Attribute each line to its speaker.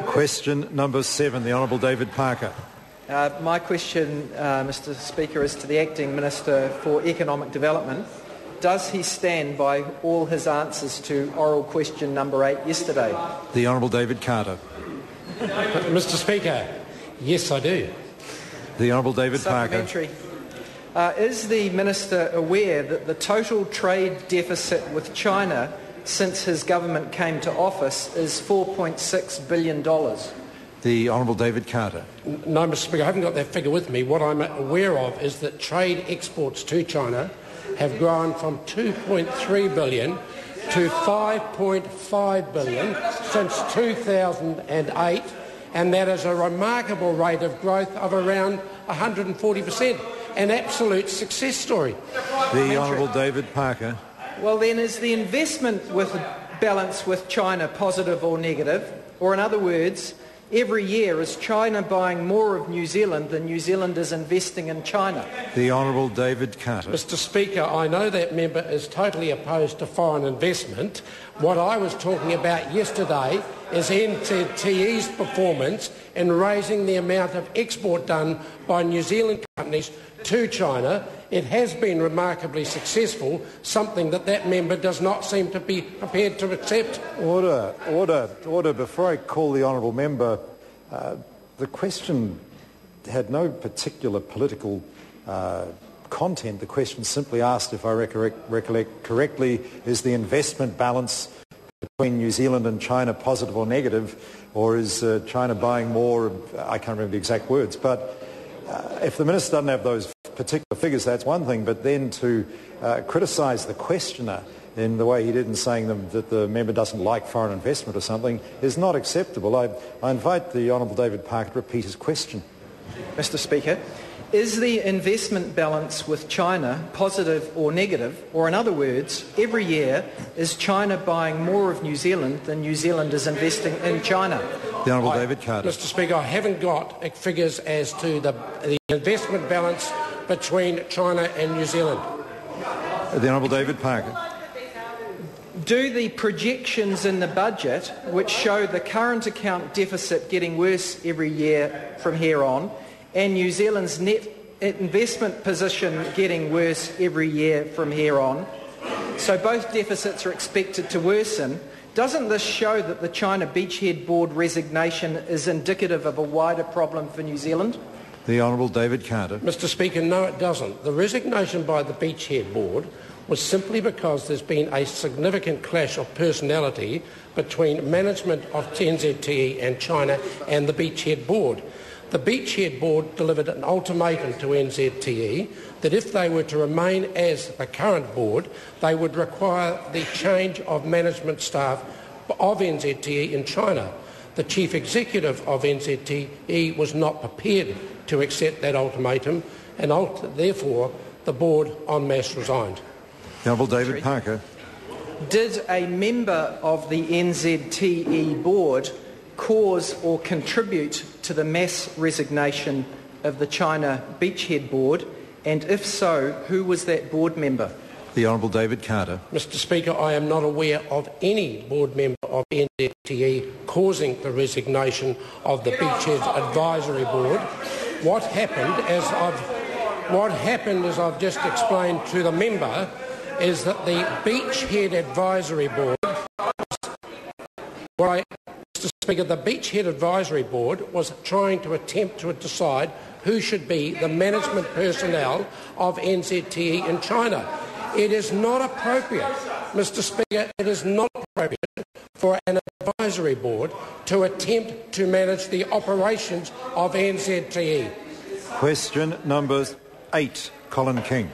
Speaker 1: Question number 7, the Honourable David Parker.
Speaker 2: My question, Mr Speaker, is to the Acting Minister for Economic Development. Does he stand by all his answers to oral question number 8 yesterday?
Speaker 1: The Honourable David Carter.
Speaker 3: Mr Speaker, yes I do.
Speaker 1: The Honourable David Parker.
Speaker 2: Is the Minister aware that the total trade deficit with China since his government came to office is $4.6 billion?
Speaker 1: The Honourable David Carter.
Speaker 3: No, Mr Speaker, I haven't got that figure with me. What I'm aware of is that trade exports to China have grown from 2.3 billion to 5.5 billion since 2008, and that is a remarkable rate of growth of around 140%. An absolute success story.
Speaker 1: The Honourable David Parker.
Speaker 2: Well then, is the investment balance with China positive or negative? Or in other words, every year is China buying more of New Zealand than New Zealand is investing in China?
Speaker 1: The Honourable David Carter.
Speaker 3: Mr Speaker, I know that member is totally opposed to foreign investment. What I was talking about yesterday is NZTE's performance in raising the amount of export done by New Zealand companies to China. It has been remarkably successful, something that member does not seem to be prepared to accept.
Speaker 1: Order. Before I call the Honourable Member, the question had no particular political content. The question simply asked, if I recollect correctly, is the investment balance between New Zealand and China positive or negative, or is China buying more? I can't remember the exact words, but if the Minister doesn't have those particular figures, that's one thing, but then to criticise the questioner in the way he did in saying that the member doesn't like foreign investment or something is not acceptable. I invite the Honourable David Parker to repeat his question.
Speaker 2: Mr Speaker, is the investment balance with China positive or negative? Or in other words, every year is China buying more of New Zealand than New Zealand is investing in China?
Speaker 1: The Honourable David Carter.
Speaker 3: Mr Speaker, I haven't got figures as to the investment balance between China and New Zealand.
Speaker 1: The Honourable David Parker.
Speaker 2: Do the projections in the budget, which show the current account deficit getting worse every year from here on, and New Zealand's net investment position getting worse every year from here on, so both deficits are expected to worsen, doesn't this show that the China Beachhead Board resignation is indicative of a wider problem for New Zealand?
Speaker 1: The Honourable David Carter.
Speaker 3: Mr Speaker, no it doesn't. The resignation by the Beachhead Board was simply because there's been a significant clash of personality between management of NZTE and China and the Beachhead Board. The Beachhead Board delivered an ultimatum to NZTE that if they were to remain as the current board, they would require the change of management staff of NZTE in China. The chief executive of NZTE was not prepared to accept that ultimatum, and therefore the board en masse resigned.
Speaker 1: The Honourable David Parker.
Speaker 2: Did a member of the NZTE board cause or contribute to the mass resignation of the China Beachhead Board, and if so, who was that board member?
Speaker 1: The Honourable David Carter.
Speaker 3: Mr Speaker, I am not aware of any board member of NZTE causing the resignation of the Beachhead Advisory Board. What happened, as I've just explained to the member, is that the Beachhead Advisory Board, Mr Speaker, the Beachhead Advisory Board was trying to attempt to decide who should be the management personnel of NZTE in China. It is not appropriate, Mr Speaker, it is not appropriate for an advisory board to attempt to manage the operations of NZTE.
Speaker 1: Question number 8, Colin King.